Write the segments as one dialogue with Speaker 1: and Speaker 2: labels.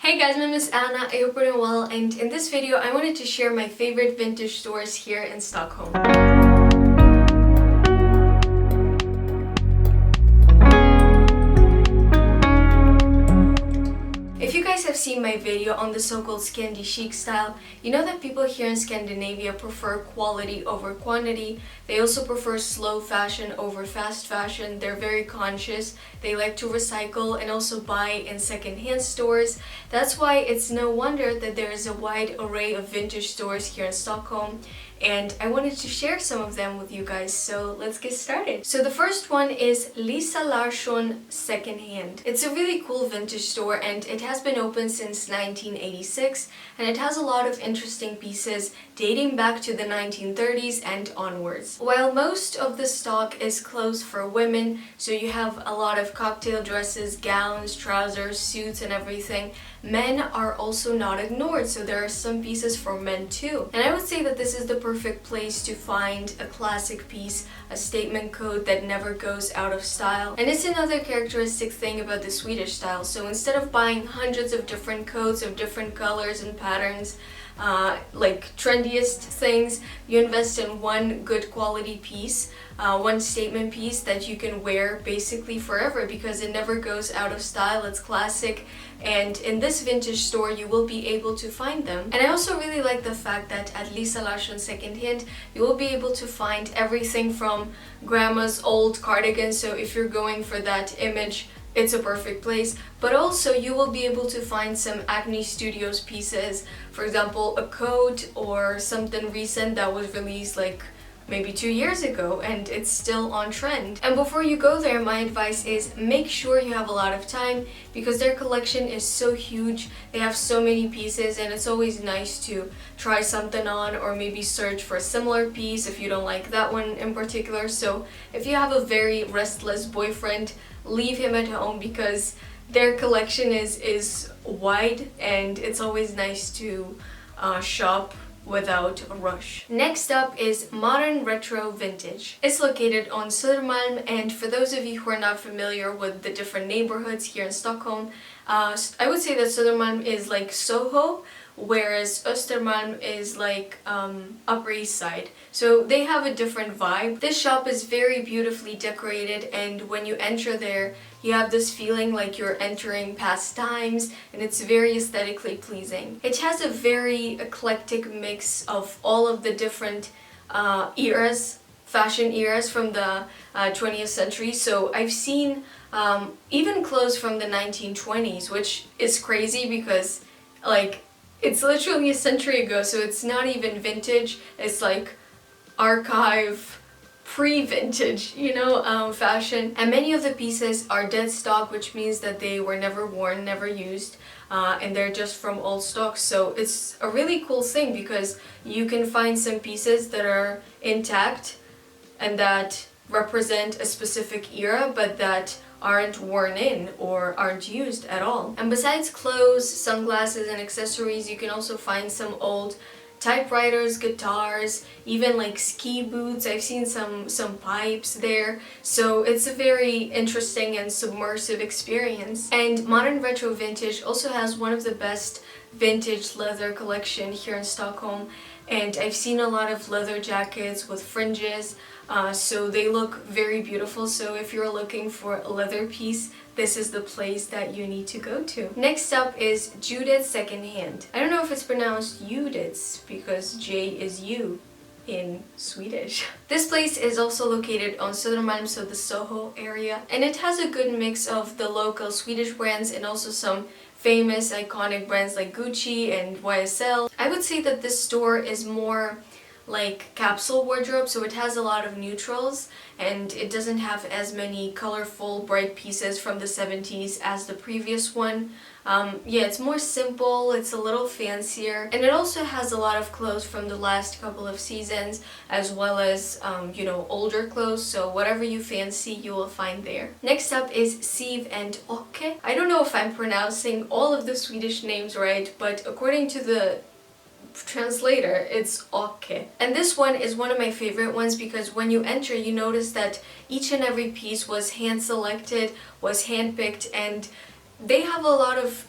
Speaker 1: Hey guys, my name is Anna, I hope you're doing well, and in this video I wanted to share my favorite vintage stores here in Stockholm. If you guys have seen my video on the so-called Scandi chic style, you know that people here in Scandinavia prefer quality over quantity. They also prefer slow fashion over fast fashion. They're very conscious. They like to recycle and also buy in second-hand stores. That's why it's no wonder that there is a wide array of vintage stores here in Stockholm. And I wanted to share some of them with you guys, so let's get started. So the first one is Larsson Secondhand. It's a really cool vintage store and it has been open since 1986 and it has a lot of interesting pieces dating back to the 1930s and onwards. While most of the stock is clothes for women, so you have a lot of cocktail dresses, gowns, trousers, suits and everything, men are also not ignored, so there are some pieces for men too. And I would say that this is the perfect place to find a classic piece, a statement coat that never goes out of style. And it's another characteristic thing about the Swedish style. So instead of buying hundreds of different coats of different colors and patterns, like trendiest things, you invest in one good quality piece, one statement piece that you can wear basically forever because it never goes out of style, it's classic, and in this vintage store you will be able to find them. And I also really like the fact that at Larsson Secondhand you will be able to find everything from grandma's old cardigan, so if you're going for that image, it's a perfect place, but also you will be able to find some Acne Studios pieces, for example a coat or something recent that was released like maybe 2 years ago and it's still on trend. And before you go there, my advice is make sure you have a lot of time because their collection is so huge, they have so many pieces and it's always nice to try something on or maybe search for a similar piece if you don't like that one in particular. So if you have a very restless boyfriend, leave him at home because their collection is wide and it's always nice to shop without a rush. Next up is Modern Retro Vintage. It's located on Södermalm, and for those of you who are not familiar with the different neighborhoods here in Stockholm, I would say that Södermalm is like Soho, whereas Östermalm is like Upper East Side. So they have a different vibe. This shop is very beautifully decorated and when you enter there, you have this feeling like you're entering past times and it's very aesthetically pleasing. It has a very eclectic mix of all of the different eras, fashion eras from the 20th century. So I've seen even clothes from the 1920s, which is crazy because like it's literally a century ago, so it's not even vintage, it's like archive, pre-vintage, you know, fashion. And many of the pieces are dead stock, which means that they were never worn, never used, and they're just from old stock. So it's a really cool thing because you can find some pieces that are intact and that represent a specific era, but that aren't worn in or aren't used at all. And besides clothes, sunglasses and accessories, you can also find some old typewriters, guitars, even like ski boots. I've seen some pipes there. So it's a very interesting and submersive experience. And Modern Retro Vintage also has one of the best vintage leather collection here in Stockholm. And I've seen a lot of leather jackets with fringes, so they look very beautiful. So if you're looking for a leather piece, this is the place that you need to go to. Next up is Judits Secondhand. I don't know if it's pronounced Judits because J is U in Swedish. This place is also located on Södermalm, so the Soho area, and it has a good mix of the local Swedish brands and also some famous iconic brands like Gucci and YSL. I would say that this store is more like capsule wardrobe, so it has a lot of neutrals and it doesn't have as many colorful bright pieces from the 70s as the previous one. Yeah, it's more simple, it's a little fancier, and it also has a lot of clothes from the last couple of seasons as well as you know, older clothes, so whatever you fancy you will find there. Next up is Siv Åke. I don't know if I'm pronouncing all of the Swedish names right, but according to the translator, it's Åke. And this one is one of my favorite ones because when you enter, you notice that each and every piece was hand selected, was hand picked, and they have a lot of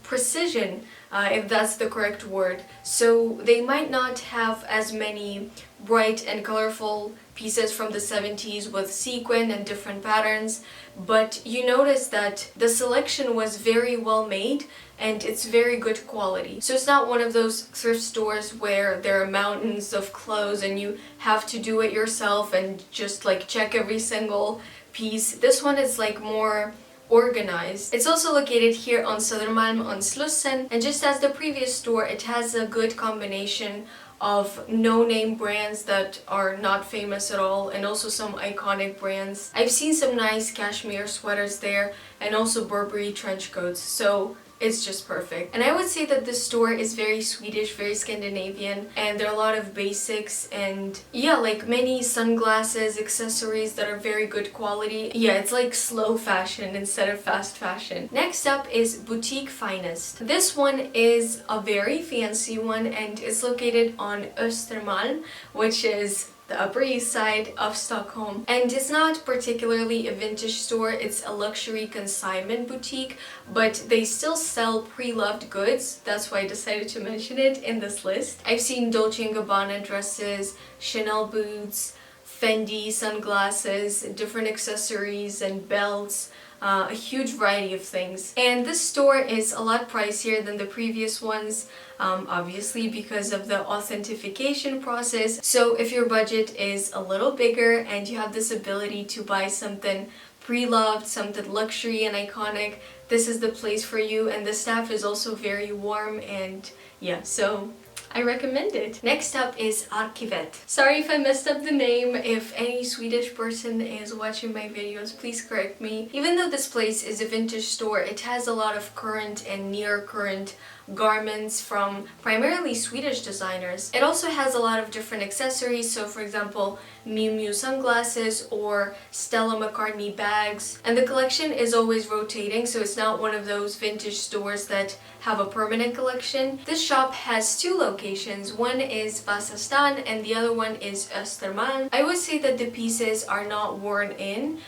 Speaker 1: precision, if that's the correct word. So they might not have as many bright and colorful pieces from the 70s with sequin and different patterns, but you notice that the selection was very well made and it's very good quality. So it's not one of those thrift stores where there are mountains of clothes and you have to do it yourself and just like check every single piece. This one is like more organized. It's also located here on Södermalm on Slussen, and just as the previous store, it has a good combination of no-name brands that are not famous at all and also some iconic brands. I've seen some nice cashmere sweaters there and also Burberry trench coats, so it's just perfect. And I would say that this store is very Swedish, very Scandinavian, and there are a lot of basics and yeah, like many sunglasses, accessories that are very good quality. Yeah, it's like slow fashion instead of fast fashion. Next up is Boutique Finest. This one is a very fancy one and it's located on Östermalm, which is the Upper East Side of Stockholm. And it's not particularly a vintage store, it's a luxury consignment boutique, but they still sell pre-loved goods. That's why I decided to mention it in this list. I've seen Dolce & Gabbana dresses, Chanel boots, Fendi sunglasses, different accessories and belts, a huge variety of things. And this store is a lot pricier than the previous ones, obviously because of the authentication process. So if your budget is a little bigger and you have this ability to buy something pre-loved, something luxury and iconic, this is the place for you. And the staff is also very warm and yeah, so I recommend it. Next up is Arkivet. Sorry if I messed up the name. If any Swedish person is watching my videos, please correct me. Even though this place is a vintage store, it has a lot of current and near current garments from primarily Swedish designers. It also has a lot of different accessories, so for example Miu Miu sunglasses or Stella McCartney bags, and the collection is always rotating, so it's not one of those vintage stores that have a permanent collection. This shop has two locations, one is Vasastan and the other one is Östermalm. I would say that the pieces are not worn in,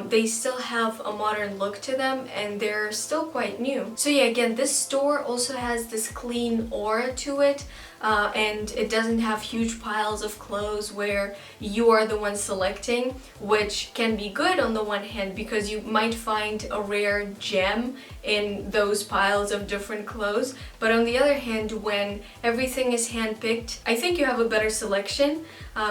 Speaker 1: they still have a modern look to them and they're still quite new. So yeah, again, this store also has this clean aura to it, and it doesn't have huge piles of clothes where you are the one selecting, which can be good on the one hand because you might find a rare gem in those piles of different clothes, but on the other hand, when everything is handpicked, I think you have a better selection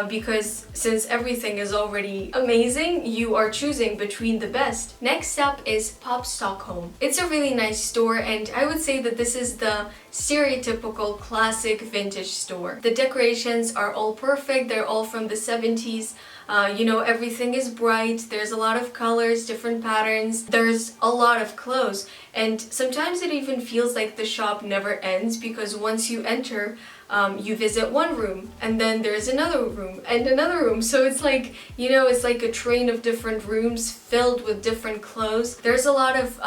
Speaker 1: because since everything is already amazing, you are choosing between the best. Next up is Pop Stockholm. It's a really nice store and I would say that this is the stereotypical classic vintage store. The decorations are all perfect, they're all from the 70s. You know, everything is bright, there's a lot of colors, different patterns, there's a lot of clothes, and sometimes it even feels like the shop never ends because once you enter, you visit one room and then there's another room and another room, so it's like, you know, it's like a train of different rooms filled with different clothes. There's a lot of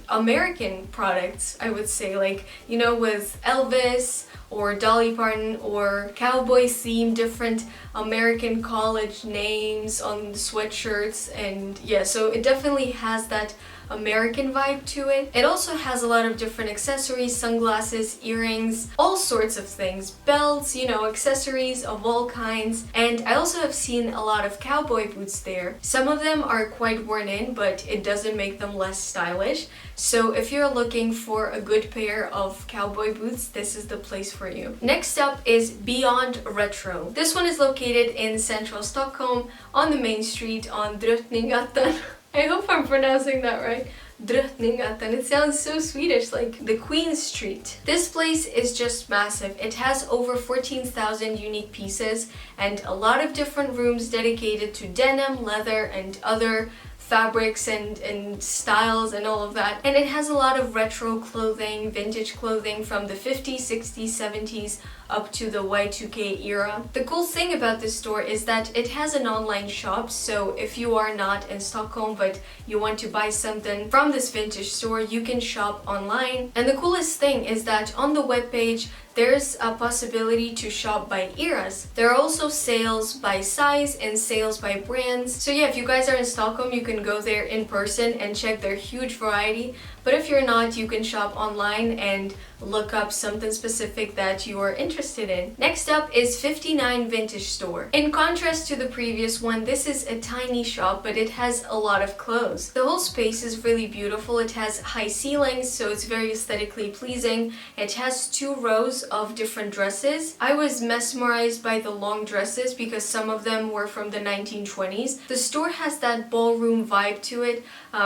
Speaker 1: American products, I would say, like, you know, with Elvis or Dolly Parton or cowboy theme, different American college names on the sweatshirts, and yeah, so it definitely has that American vibe to it. It also has a lot of different accessories, sunglasses, earrings, all sorts of things, belts, you know, accessories of all kinds. And I also have seen a lot of cowboy boots there. Some of them are quite worn in, but it doesn't make them less stylish. So if you're looking for a good pair of cowboy boots, this is the place for you. Next up is Beyond Retro. This one is located in central Stockholm on the main street on Drottninggatan. I hope I'm pronouncing that right. Drottninggatan. It sounds so Swedish, like the Queen Street. This place is just massive. It has over 14,000 unique pieces and a lot of different rooms dedicated to denim, leather, and other fabrics and styles and all of that. And it has a lot of retro clothing, vintage clothing from the 50s, 60s, 70s up to the Y2K era. The cool thing about this store is that it has an online shop, so if you are not in Stockholm but you want to buy something from this vintage store, you can shop online. And the coolest thing is that on the webpage there's a possibility to shop by eras. There are also sales by size and sales by brands. So yeah, if you guys are in Stockholm, you can go there in person and check their huge variety. But if you're not, you can shop online and look up something specific that you are interested in. Next up is 59 Vintage Store. In contrast to the previous one, this is a tiny shop, but it has a lot of clothes. The whole space is really beautiful. It has high ceilings, so it's very aesthetically pleasing. It has 2 rows of different dresses. I was mesmerized by the long dresses because some of them were from the 1920s. The store has that ballroom vibe to it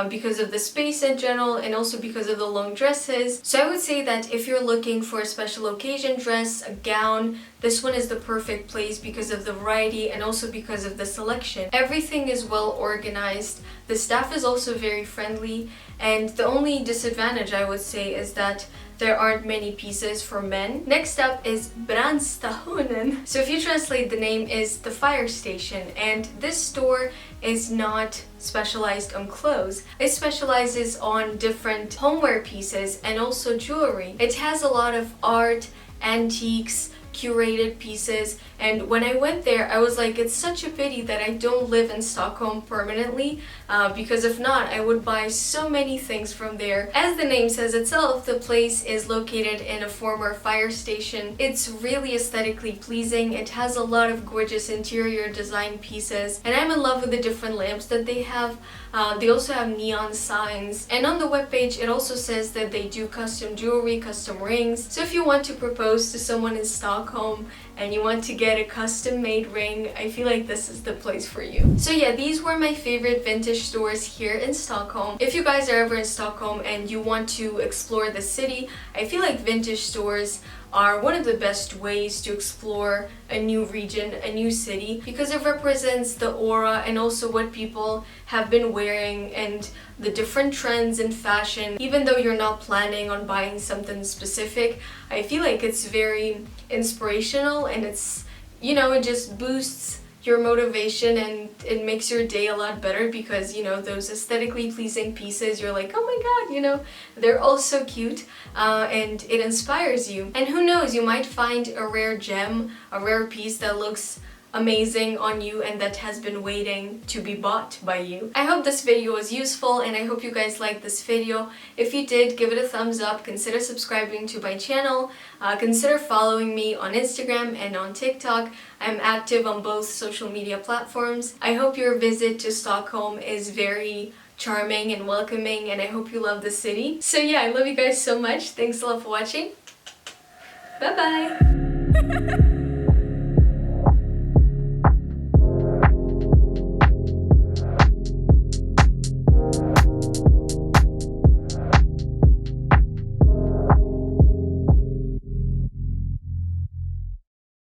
Speaker 1: because of the space in general and also because of the long dresses. So I would say that if you're looking for a special occasion dress, a gown, this one is the perfect place because of the variety and also because of the selection. Everything is well organized. The staff is also very friendly, and the only disadvantage I would say is that there aren't many pieces for men. Next up is Brandstationen. So if you translate, the name is the fire station, and this store is not specialized on clothes. It specializes on different homeware pieces and also jewelry. It has a lot of art, antiques, curated pieces, and when I went there I was like, it's such a pity that I don't live in Stockholm permanently, because if not I would buy so many things from there. As the name says itself, the place is located in a former fire station. It's really aesthetically pleasing. It has a lot of gorgeous interior design pieces, and I'm in love with the different lamps that they have. They also have neon signs, and on the webpage it also says that they do custom jewelry, custom rings. So if you want to propose to someone in Stockholm and you want to get a custom made ring, I feel like this is the place for you. So yeah, these were my favorite vintage stores here in Stockholm. If you guys are ever in Stockholm and you want to explore the city, I feel like vintage stores are one of the best ways to explore a new region, a new city, because it represents the aura and also what people have been wearing and the different trends in fashion. Even though you're not planning on buying something specific, I feel like it's very inspirational, and it's, you know, it just boosts your motivation and it makes your day a lot better because, you know, those aesthetically pleasing pieces, you're like, oh my god, you know, they're all so cute, and it inspires you. And who knows, you might find a rare gem, a rare piece that looks amazing on you and that has been waiting to be bought by you. I hope this video was useful, and I hope you guys liked this video. If you did, give it a thumbs up, consider subscribing to my channel, consider following me on Instagram and on TikTok. I'm active on both social media platforms. I hope your visit to Stockholm is very charming and welcoming, and I hope you love the city. So yeah, I love you guys so much. Thanks a lot for watching. Bye bye!